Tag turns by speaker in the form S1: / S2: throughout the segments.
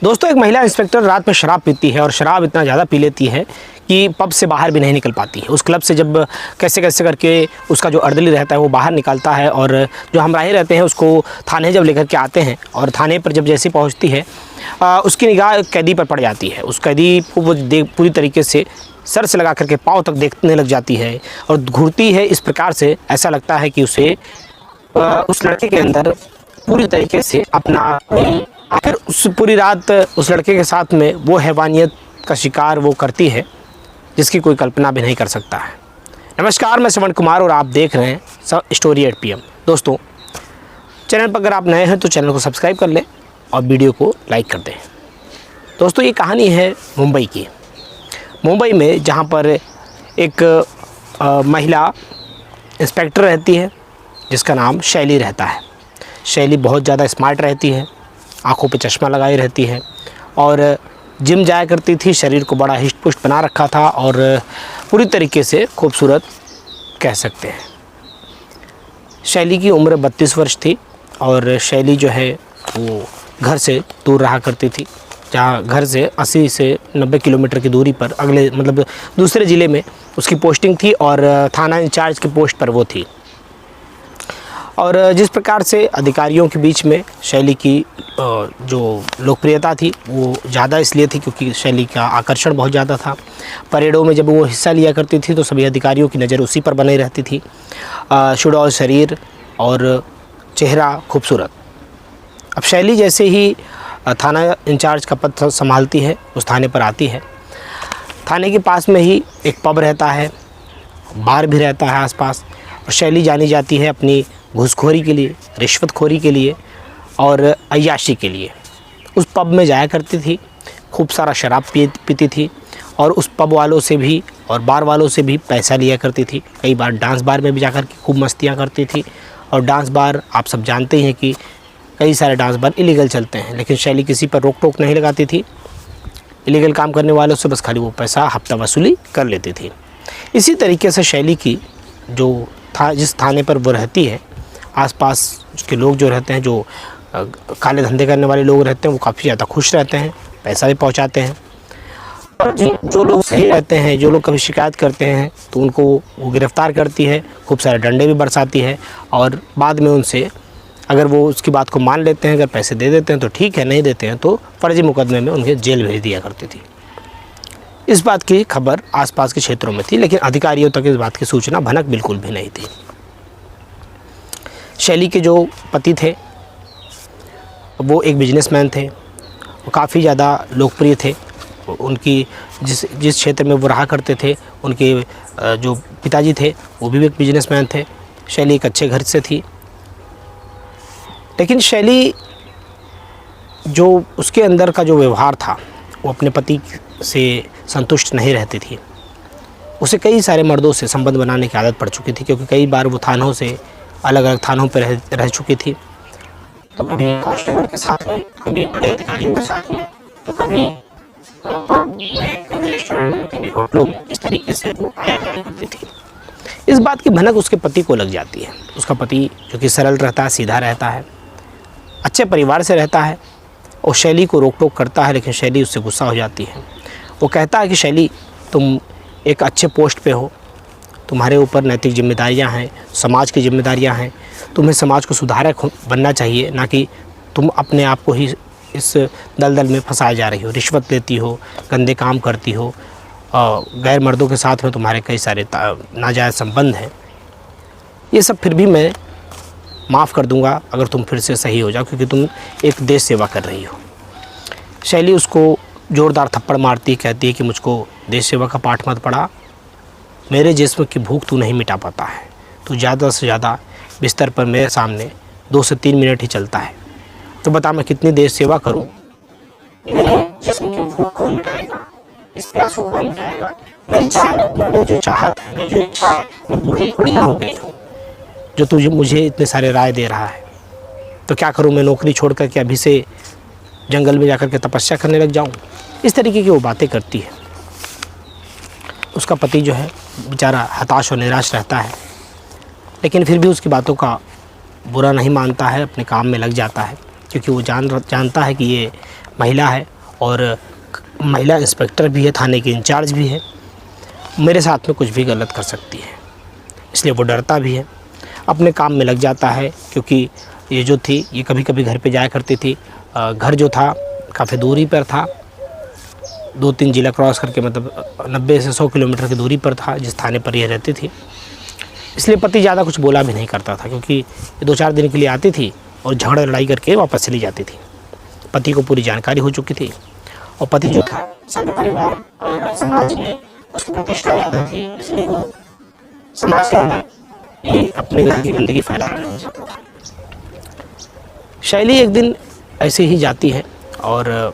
S1: दोस्तों, एक महिला इंस्पेक्टर रात में शराब पीती है और शराब इतना ज़्यादा पी लेती है कि पब से बाहर भी नहीं निकल पाती है। उस क्लब से जब कैसे कैसे करके उसका जो अर्दली रहता है वो बाहर निकालता है और जो हमराही रहते हैं उसको थाने जब लेकर के आते हैं और थाने पर जब जैसी पहुंचती है उसकी निगाह कैदी पर पड़ जाती है। उस कैदी को वो पूरी तरीके से सर से लगा करके पाँव तक देखने लग जाती है और घूरती है इस प्रकार से, ऐसा लगता है कि उसे उस लड़के के अंदर पूरी तरीके से अपना आखिर उस पूरी रात उस लड़के के साथ में वो हैवानियत का शिकार वो करती है जिसकी कोई कल्पना भी नहीं कर सकता है। नमस्कार, मैं श्रवण कुमार और आप देख रहे हैं स्टोरी एट PM। दोस्तों, चैनल पर अगर आप नए हैं तो चैनल को सब्सक्राइब कर लें और वीडियो को लाइक कर दें। दोस्तों, ये कहानी है मुंबई की। मुंबई में जहाँ पर एक महिला इंस्पेक्टर रहती है जिसका नाम शैली रहता है। शैली बहुत ज़्यादा स्मार्ट रहती है, आँखों पे चश्मा लगाई रहती है और जिम जाया करती थी। शरीर को बड़ा हिष्ट पुष्ट बना रखा था और पूरी तरीके से खूबसूरत कह सकते हैं। शैली की उम्र 32 वर्ष थी और शैली जो है वो घर से दूर रहा करती थी, जहाँ घर से 80 से 90 किलोमीटर की दूरी पर अगले दूसरे ज़िले में उसकी पोस्टिंग थी और थाना इंचार्ज की पोस्ट पर वो थी। और जिस प्रकार से अधिकारियों के बीच में शैली की जो लोकप्रियता थी वो ज़्यादा इसलिए थी क्योंकि शैली का आकर्षण बहुत ज़्यादा था। परेडों में जब वो हिस्सा लिया करती थी तो सभी अधिकारियों की नज़र उसी पर बनी रहती थी। सुडौल शरीर और चेहरा खूबसूरत। अब शैली जैसे ही थाना इंचार्ज का पद संभालती है, उस थाने पर आती है। थाने के पास में ही एक पब रहता है, बार भी रहता है आसपास, और शैली जानी जाती है अपनी घूसखोरी के लिए, रिश्वतखोरी के लिए और अय्याशी के लिए। उस पब में जाया करती थी, खूब सारा शराब पीती थी और उस पब वालों से भी और बार वालों से भी पैसा लिया करती थी। कई बार डांस बार में भी जाकर के खूब मस्तियाँ करती थी। और डांस बार आप सब जानते हैं कि कई सारे डांस बार इलीगल चलते हैं, लेकिन शैली किसी पर रोक टोक नहीं लगाती थी। इलीगल काम करने वालों से बस खाली वो पैसा हफ्ता वसूली कर लेती थी। इसी तरीके से शैली की जो जिस थाने पर वो रहती है, आसपास के लोग जो रहते हैं, जो काले धंधे करने वाले लोग रहते हैं, वो काफ़ी ज़्यादा खुश रहते हैं, पैसा भी पहुंचाते हैं। और जो लोग सही रहते हैं, जो लोग कभी शिकायत करते हैं तो उनको वो गिरफ़्तार करती है, खूब सारे डंडे भी बरसाती है और बाद में उनसे अगर वो उसकी बात को मान लेते हैं, अगर पैसे दे देते हैं तो ठीक है, नहीं देते हैं तो फर्जी मुकदमे में उन्हें जेल भेज दिया करती थी। इस बात की खबर आसपास के क्षेत्रों में थी, लेकिन अधिकारियों तक इस बात की सूचना भनक बिल्कुल भी नहीं थी। शैली के जो पति थे वो एक बिजनेसमैन थे, वो काफ़ी ज़्यादा लोकप्रिय थे। उनकी जिस क्षेत्र में वो रहा करते थे, उनके जो पिताजी थे वो भी एक बिजनेसमैन थे। शैली एक अच्छे घर से थी, लेकिन शैली जो उसके अंदर का जो व्यवहार था वो अपने पति से संतुष्ट नहीं रहती थी। उसे कई सारे मर्दों से संबंध बनाने की आदत पड़ चुकी थी, क्योंकि कई बार वो थानों से अलग अलग थानों पर रह चुकी थी। तो कभी कांस्टेबल के साथ में, कभी अधिकारियों के साथ में, तो कभी होटलों में, इस तरीके से वो आया करती थी। इस बात की भनक उसके पति को लग जाती है। उसका पति जो कि सरल रहता है, सीधा रहता है, अच्छे परिवार से रहता है और शैली को रोक टोक करता है, लेकिन शैली उससे गुस्सा हो जाती है। वो कहता है कि शैली, तुम एक अच्छे पोस्ट पे हो, तुम्हारे ऊपर नैतिक जिम्मेदारियां हैं, समाज की जिम्मेदारियां हैं, तुम्हें समाज को सुधारक बनना चाहिए, ना कि तुम अपने आप को ही इस दलदल में फंसाए जा रही हो, रिश्वत लेती हो, गंदे काम करती हो, गैर मर्दों के साथ में तुम्हारे कई सारे नाजायज़ संबंध हैं। ये सब फिर भी मैं माफ़ कर दूंगा अगर तुम फिर से सही हो जाओ, क्योंकि तुम एक देश सेवा कर रही हो। शैली उसको ज़ोरदार थप्पड़ मारती, कहती है कि मुझको देश सेवा का पाठ मत पढ़ा, मेरे जिस्म की भूख तू नहीं मिटा पाता है, तू ज़्यादा से ज़्यादा बिस्तर पर मेरे सामने 2 से 3 मिनट ही चलता है, तो बता मैं कितनी देश सेवा करूं। जो तुझे मुझे इतने सारे राय दे रहा है, तो क्या करूं मैं, नौकरी छोड़ कर के अभी से जंगल में जाकर के तपस्या करने लग जाऊं। इस तरीके की वो बातें करती है। उसका पति जो है बेचारा हताश और निराश रहता है, लेकिन फिर भी उसकी बातों का बुरा नहीं मानता है, अपने काम में लग जाता है, क्योंकि वो जानता है कि ये महिला है और महिला इंस्पेक्टर भी है, थाने की इंचार्ज भी है, मेरे साथ में कुछ भी गलत कर सकती है। इसलिए वो डरता भी है, अपने काम में लग जाता है। क्योंकि ये जो थी ये कभी कभी घर पे जाया करती थी। घर जो था काफ़ी दूरी पर था, 2-3 जिला क्रॉस करके, मतलब 90 से 100 किलोमीटर की दूरी पर था जिस थाने पर यह रहती थी। इसलिए पति ज़्यादा कुछ बोला भी नहीं करता था, क्योंकि ये 2-4 दिन के लिए आती थी और झगड़ा लड़ाई करके वापस चली जाती थी। पति को पूरी जानकारी हो चुकी थी और पति जो था परिवार और समाज में उसकी प्रतिष्ठा ज़्यादा थी, इसलिए वो समाज के अंदर ये अपने घर की गंदगी फैला रही है। शैली एक दिन ऐसे ही जाती है और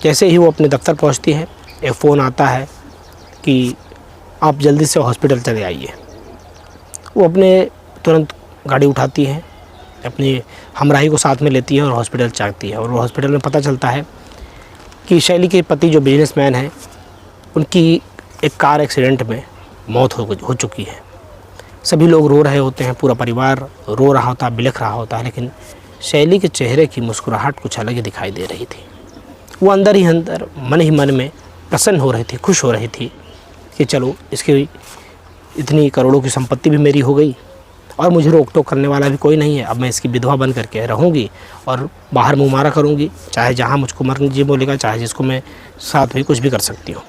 S1: जैसे ही वो अपने दफ्तर पहुंचती है, एक फ़ोन आता है कि आप जल्दी से हॉस्पिटल चले आइए। वो अपने तुरंत गाड़ी उठाती है, अपनी हमराही को साथ में लेती है और हॉस्पिटल जाती है। और वो हॉस्पिटल में पता चलता है कि शैली के पति जो बिजनेसमैन हैं, उनकी एक कार एक्सीडेंट में मौत हो चुकी है। सभी लोग रो रहे होते हैं, पूरा परिवार रो रहा होता है, बिलख रहा होता है, लेकिन शैली के चेहरे की मुस्कुराहट कुछ अलग ही दिखाई दे रही थी। वो अंदर ही अंदर मन ही मन में प्रसन्न हो रही थी, खुश हो रही थी कि चलो इसकी इतनी करोड़ों की संपत्ति भी मेरी हो गई और मुझे रोक टोक करने वाला भी कोई नहीं है। अब मैं इसकी विधवा बन करके रहूँगी और बाहर मुँह मारा करूँगी, चाहे जहाँ मुझको मरने जी बोलेगा, चाहे जिसको मैं साथ में कुछ भी कर सकती हूँ।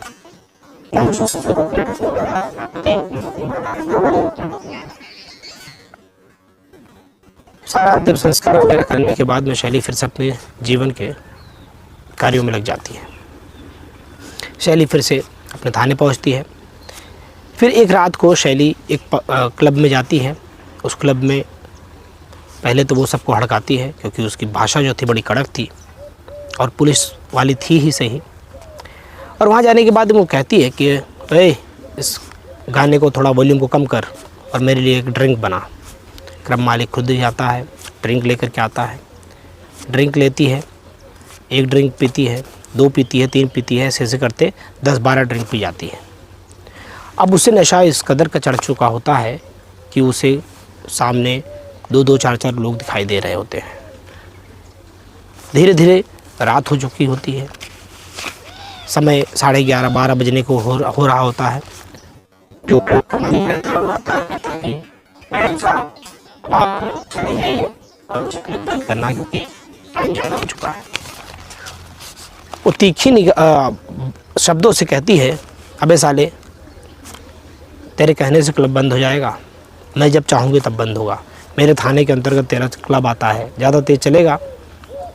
S1: सारा अंतिम संस्कार वगैरह करने के बाद में शैली फिर से अपने जीवन के कार्यों में लग जाती है। शैली फिर से अपने थाने पहुंचती है। फिर एक रात को शैली एक क्लब में जाती है। उस क्लब में पहले तो वो सबको हड़काती है, क्योंकि उसकी भाषा जो थी बड़ी कड़क थी और पुलिस वाली थी ही सही। और वहाँ जाने के बाद वो कहती है कि इस गाने को थोड़ा वॉल्यूम को कम कर और मेरे लिए एक ड्रिंक बना। क्लब मालिक खुद ही आता है, ड्रिंक लेकर के आता है, ड्रिंक लेती है, एक ड्रिंक पीती है, 2 पीती है, 3 पीती है, ऐसे करते 10-12 ड्रिंक पी जाती है। अब उसे नशा इस कदर का चढ़ चुका होता है कि उसे सामने 2-2, 4-4 लोग दिखाई दे रहे होते हैं। धीरे धीरे रात हो चुकी होती है, समय 11:30-12 बजने को हो रहा होता है। जो करना हो चुका है। वो तीखी शब्दों से कहती है, अबे साले, तेरे कहने से क्लब बंद हो जाएगा, मैं जब चाहूँगी तब बंद होगा। मेरे थाने के अंतर्गत तेरा क्लब आता है, ज़्यादा तेज़ चलेगा,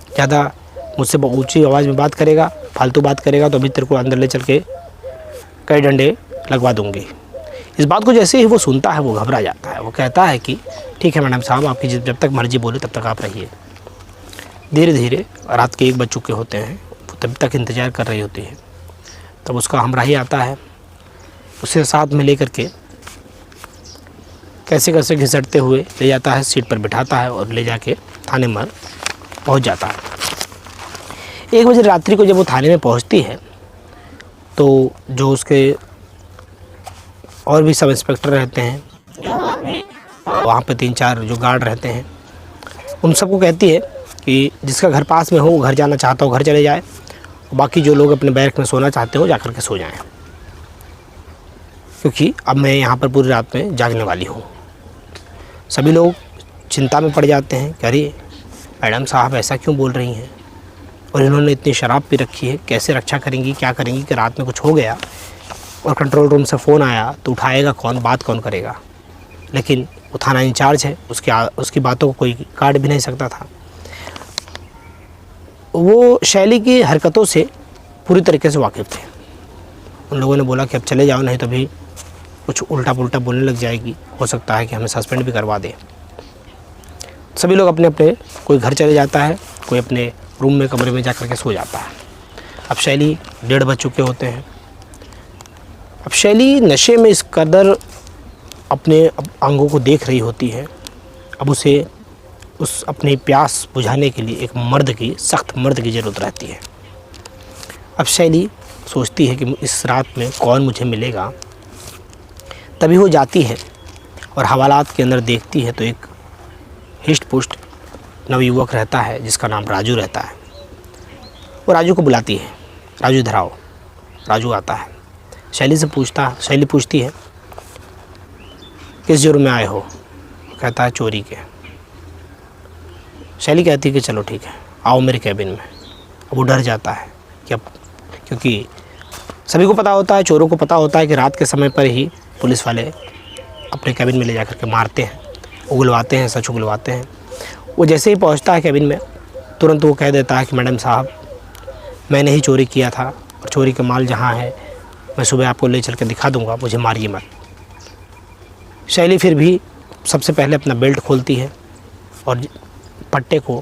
S1: ज़्यादा मुझसे ऊंची आवाज़ में बात करेगा, फालतू बात करेगा, तो अभी तेरे को अंदर ले चल के कई डंडे लगवा दूँगी। इस बात को जैसे ही वो सुनता है वो घबरा जाता है। वो कहता है कि ठीक है मैडम साहब, आपकी जब तक मर्जी बोले तब तक आप रहिए। धीरे धीरे रात के 1 बज चुके होते हैं, वो तब तक इंतज़ार कर रही होती है। तब उसका हमराही आता है, उसे साथ में लेकर के कैसे कैसे घिसटते हुए ले जाता है, सीट पर बिठाता है और ले जाके थाने में पहुंच जाता है। 1 बजे रात्रि को जब वो थाने में पहुंचती है तो जो उसके और भी सब इंस्पेक्टर रहते हैं, वहाँ पे 3-4 जो गार्ड रहते हैं, उन सबको कहती है कि जिसका घर पास में हो, वो घर जाना चाहता हो घर चले जाए, और बाकी जो लोग अपने बैरक में सोना चाहते हो जा कर के सो जाएं, क्योंकि अब मैं यहाँ पर पूरी रात में जागने वाली हूँ। सभी लोग चिंता में पड़ जाते हैं कि अरे मैडम साहब ऐसा क्यों बोल रही हैं, और इन्होंने इतनी शराब पी रखी है, कैसे रक्षा करेंगी, क्या करेंगी कि रात में कुछ हो गया और कंट्रोल रूम से फ़ोन आया तो उठाएगा कौन, बात कौन करेगा। लेकिन वो थाना इंचार्ज है, उसकी बातों को कोई काट भी नहीं सकता था। वो शैली की हरकतों से पूरी तरीके से वाकिफ़ थे। उन लोगों ने बोला कि अब चले जाओ, नहीं तो भी कुछ उल्टा पुल्टा बोलने लग जाएगी, हो सकता है कि हमें सस्पेंड भी करवा दे। सभी लोग अपने अपने, कोई घर चले जाता है, कोई अपने रूम में कमरे में जा कर के सो जाता है। अब शैली 1:30 बज चुके होते हैं। अब शैली नशे में इस कदर अपने अंगों को देख रही होती है। अब उसे उस अपनी प्यास बुझाने के लिए एक मर्द की, सख्त मर्द की ज़रूरत रहती है। अब शैली सोचती है कि इस रात में कौन मुझे मिलेगा। तभी वो जाती है और हवालात के अंदर देखती है तो एक हिष्ट पुष्ट नवयुवक रहता है जिसका नाम राजू रहता है। वो राजू को बुलाती है, राजू इधर आओ। राजू आता है, शैली पूछती है किस जुर्म में आए हो? कहता है चोरी के। शैली कहती है कि चलो ठीक है, आओ मेरे कैबिन में। अब वो डर जाता है कि अब, क्योंकि सभी को पता होता है, चोरों को पता होता है कि रात के समय पर ही पुलिस वाले अपने कैबिन में ले जा कर के मारते हैं, उगलवाते हैं, सच उगलवाते हैं। वो जैसे ही पहुंचता है कैबिन में, तुरंत वो कह देता है कि मैडम साहब, मैंने ही चोरी किया था और चोरी का माल जहाँ है मैं सुबह आपको ले चल के दिखा दूँगा, मुझे मारिए मत। शैली फिर भी सबसे पहले अपना बेल्ट खोलती है और पट्टे को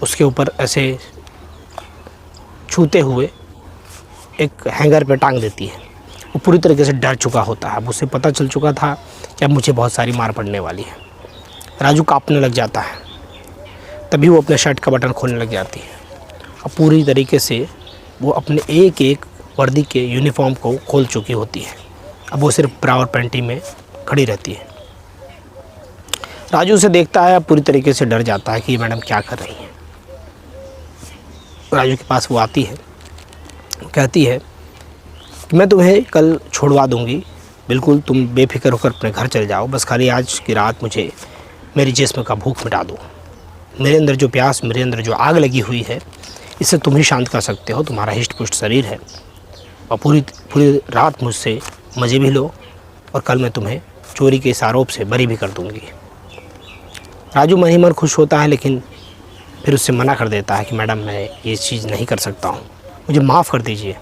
S1: उसके ऊपर ऐसे छूते हुए एक हैंगर पे टांग देती है। वो पूरी तरीके से डर चुका होता है, अब उसे पता चल चुका था कि अब मुझे बहुत सारी मार पड़ने वाली है। राजू कांपने लग जाता है, तभी वो अपने शर्ट का बटन खोलने लग जाती है। अब पूरी तरीके से वो अपने एक एक वर्दी के यूनिफॉर्म को खोल चुकी होती है। अब वो सिर्फ ब्रा और पैंटी में खड़ी रहती है। राजू उसे देखता है, अब पूरी तरीके से डर जाता है कि ये मैडम क्या कर रही हैं। राजू के पास वो आती है, कहती है कि मैं तुम्हें कल छोड़वा दूंगी, बिल्कुल तुम बेफिक्र होकर अपने घर चले जाओ, बस खाली आज की रात मुझे मेरी जिस्म का भूख मिटा दो। मेरे अंदर जो प्यास, मेरे अंदर जो आग लगी हुई है, इससे तुम ही शांत कर सकते हो। तुम्हारा हिष्ट पुष्ट शरीर है और पूरी रात मुझसे मज़े भी लो और कल मैं तुम्हें चोरी के इस आरोप से बरी भी कर दूंगी। राजू मन ही मन खुश होता है, लेकिन फिर उससे मना कर देता है कि मैडम मैं ये चीज़ नहीं कर सकता हूँ, मुझे माफ़ कर दीजिए।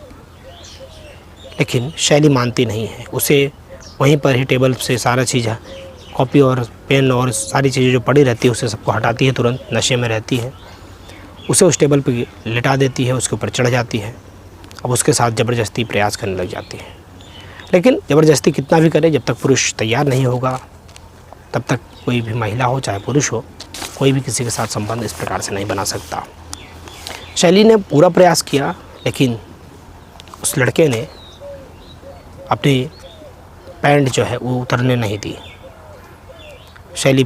S1: लेकिन शैली मानती नहीं है। उसे वहीं पर ही टेबल से सारा चीज़, कॉपी और पेन और सारी चीज़ें जो पड़ी रहती है उसे सबको हटाती है, तुरंत नशे में रहती है। उसे उस टेबल पर लिटा देती है, उसके ऊपर चढ़ जाती है। अब उसके साथ ज़बरदस्ती प्रयास करने लग जाती है। लेकिन ज़बरदस्ती कितना भी करे, जब तक पुरुष तैयार नहीं होगा तब तक कोई भी महिला हो चाहे पुरुष हो, कोई भी किसी के साथ संबंध इस प्रकार से नहीं बना सकता। शैली ने पूरा प्रयास किया, लेकिन उस लड़के ने अपनी पैंट जो है वो उतरने नहीं दी। शैली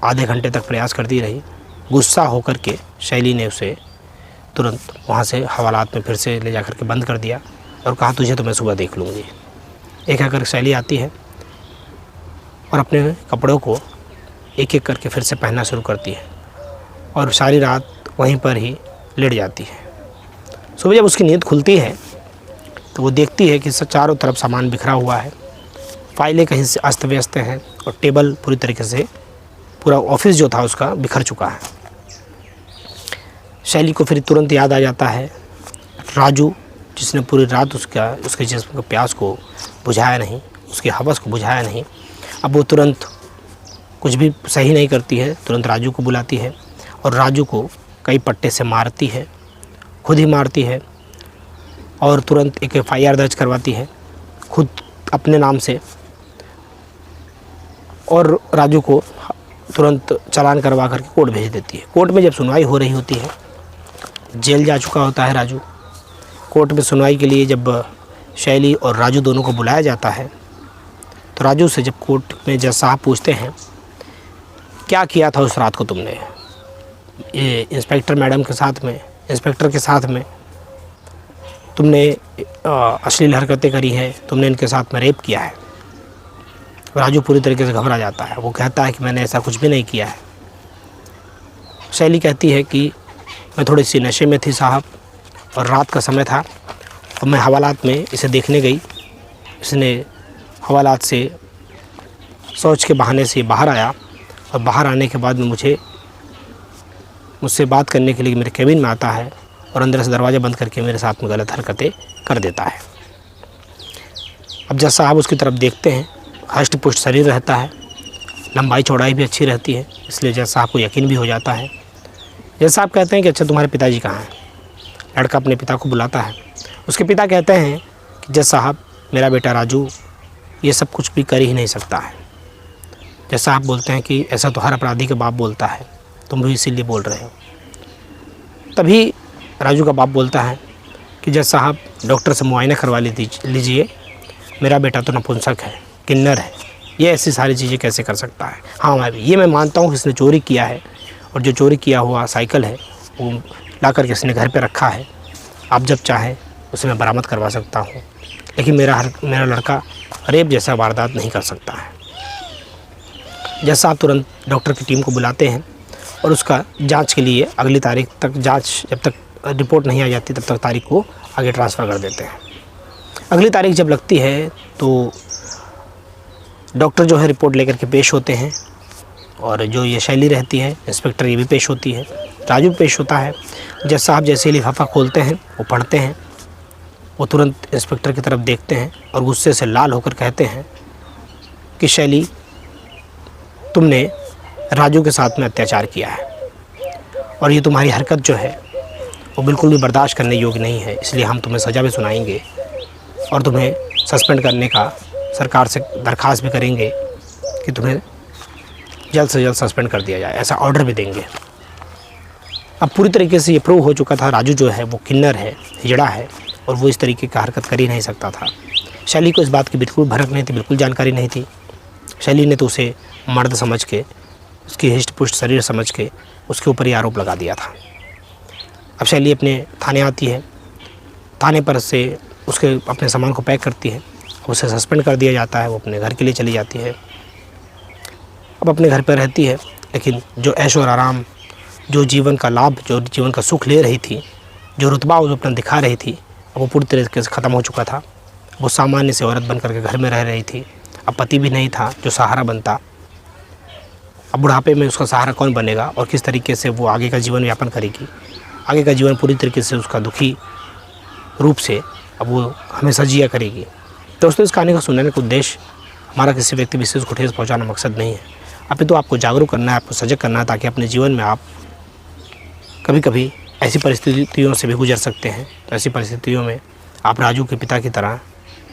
S1: आधे घंटे तक प्रयास करती रही। गुस्सा होकर के शैली ने उसे तुरंत वहाँ से हवालात में फिर से ले जाकर के बंद कर दिया और कहा तुझे तो मैं सुबह देख लूँगी। एक आकर शैली आती है और अपने कपड़ों को एक एक करके फिर से पहनना शुरू करती है और सारी रात वहीं पर ही लेट जाती है। सुबह जब उसकी नींद खुलती है तो वो देखती है कि चारों तरफ सामान बिखरा हुआ है, फाइलें कहीं से अस्त व्यस्त हैं और टेबल पूरी तरीके से, पूरा ऑफिस जो था उसका बिखर चुका है। शैली को फिर तुरंत याद आ जाता है राजू, जिसने पूरी रात उसके जिस्म के प्यास को बुझाया नहीं, उसकी हवस को बुझाया नहीं। अब वो तुरंत कुछ भी सही नहीं करती है, तुरंत राजू को बुलाती है और राजू को कई पट्टे से मारती है, खुद ही मारती है और तुरंत एक FIR दर्ज करवाती है खुद अपने नाम से और राजू को तुरंत चालान करवा करके कोर्ट भेज देती है। कोर्ट में जब सुनवाई हो रही होती है, जेल जा चुका होता है राजू। कोर्ट में सुनवाई के लिए जब शैली और राजू दोनों को बुलाया जाता है तो राजू से जब कोर्ट में जज साहब पूछते हैं क्या किया था उस रात को तुमने, ये इंस्पेक्टर के साथ में तुमने अश्लील हरकतें करी है, तुमने इनके साथ में रेप किया है। राजू पूरी तरीके से घबरा जाता है, वो कहता है कि मैंने ऐसा कुछ भी नहीं किया है। शैली कहती है कि मैं थोड़ी सी नशे में थी साहब और रात का समय था और मैं हवालात में इसे देखने गई। इसने हवालात से शौच के बहाने से बाहर आया और बाहर आने के बाद में मुझसे बात करने के लिए मेरे कैबिन में आता है और अंदर से दरवाज़ा बंद करके मेरे साथ में गलत हरकतें कर देता है। अब जज साहब उसकी तरफ देखते हैं, हष्ट पुष्ट शरीर रहता है, लंबाई चौड़ाई भी अच्छी रहती है, इसलिए जज साहब को यकीन भी हो जाता है। जज साहब कहते हैं कि अच्छा तुम्हारे पिताजी कहाँ हैं। लड़का अपने पिता को बुलाता है। उसके पिता कहते हैं कि जज साहब मेरा बेटा राजू ये सब कुछ भी कर ही नहीं सकता है। जज साहब बोलते हैं कि ऐसा तो हर अपराधी का बाप बोलता है, तुम भी इसीलिए बोल रहे हो। तभी राजू का बाप बोलता है कि जज साहब डॉक्टर से मुआयना करवा लीजिए, मेरा बेटा तो नपुंसक है, किन्नर है, ये ऐसी सारी चीज़ें कैसे कर सकता है। हाँ मैं मानता हूँ कि इसने चोरी किया है और जो चोरी किया हुआ साइकिल है वो ला कर के इसने घर पे रखा है, आप जब चाहें उसे मैं बरामद करवा सकता हूँ, लेकिन मेरा लड़का रेप जैसा वारदात नहीं कर सकता है। जैसा आप तुरंत डॉक्टर की टीम को बुलाते हैं और उसका जांच के लिए अगली तारीख तक, जांच जब तक रिपोर्ट नहीं आ जाती तब तक तारीख को आगे ट्रांसफ़र कर देते हैं। अगली तारीख जब लगती है तो डॉक्टर जो है रिपोर्ट लेकर के पेश होते हैं, और जो ये शैली रहती है, इंस्पेक्टर, ये भी पेश होती है, राजू भी पेश होता है। जज साहब जैसे लिफाफा खोलते हैं, वो पढ़ते हैं, वो तुरंत इंस्पेक्टर की तरफ देखते हैं और गुस्से से लाल होकर कहते हैं कि शैली, तुमने राजू के साथ में अत्याचार किया है और ये तुम्हारी हरकत जो है वो बिल्कुल भी बर्दाश्त करने योग्य नहीं है, इसलिए हम तुम्हें सज़ा भी सुनाएंगे और तुम्हें सस्पेंड करने का सरकार से दरख्वास्त भी करेंगे कि तुम्हें जल्द से जल्द सस्पेंड कर दिया जाए, ऐसा ऑर्डर भी देंगे। अब पूरी तरीके से ये प्रूव हो चुका था राजू जो है वो किन्नर है, हिजड़ा है, और वो इस तरीके का हरकत कर ही नहीं सकता था। शैली को इस बात की बिल्कुल भनक नहीं थी, बिल्कुल जानकारी नहीं थी। शैली ने तो उसे मर्द समझ के, उसकी हिष्ट पुष्ट शरीर समझ के उसके ऊपर ही आरोप लगा दिया था। अब शैली अपने थाने आती है, थाने पर से उसके अपने सामान को पैक करती है, उसे सस्पेंड कर दिया जाता है, वो अपने घर के लिए चली जाती है। अब अपने घर पर रहती है, लेकिन जो ऐश और आराम, जो जीवन का लाभ, जो जीवन का सुख ले रही थी, जो रुतबा वो अपना दिखा रही थी, अब वो पूरी तरीके से ख़त्म हो चुका था। वो सामान्य से औरत बन करके घर में रह रही थी। अब पति भी नहीं था जो सहारा बनता। अब बुढ़ापे में उसका सहारा कौन बनेगा और किस तरीके से वो आगे का जीवन यापन करेगी। आगे का जीवन पूरी तरीके से उसका दुखी रूप से अब वो हमेशा जिया करेगी। दोस्तों, इस कहानी को सुनने का उद्देश्य हमारा किसी व्यक्ति विशेष को ठेस पहुँचाना मकसद नहीं है, अपितु आपको जागरूक करना है, आपको सजग करना है, ताकि अपने जीवन में आप कभी कभी ऐसी परिस्थितियों से भी गुजर सकते हैं। तो ऐसी परिस्थितियों में आप राजू के पिता की तरह,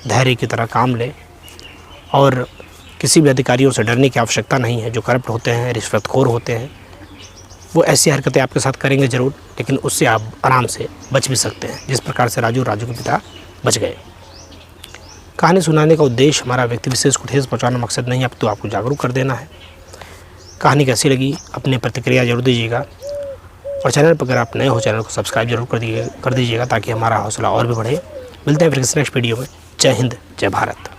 S1: धैर्य की तरह काम लें, और किसी भी अधिकारियों से डरने की आवश्यकता नहीं है। जो करप्ट होते हैं, रिश्वतखोर होते हैं, वो ऐसी हरकतें आपके साथ करेंगे ज़रूर, लेकिन उससे आप आराम से बच भी सकते हैं, जिस प्रकार से राजू के पिता बच गए। कहानी सुनाने का उद्देश्य हमारा व्यक्ति विशेष को ठेस पहुँचाना मकसद नहीं है, अब तो आपको जागरूक कर देना है। कहानी कैसी लगी अपनी प्रतिक्रिया जरूर दीजिएगा, और चैनल पर अगर आप नए हो चैनल को सब्सक्राइब जरूर कर दीजिएगा, ताकि हमारा हौसला और भी बढ़े। मिलते हैं फिर नेक्स्ट वीडियो में। जय हिंद, जय भारत।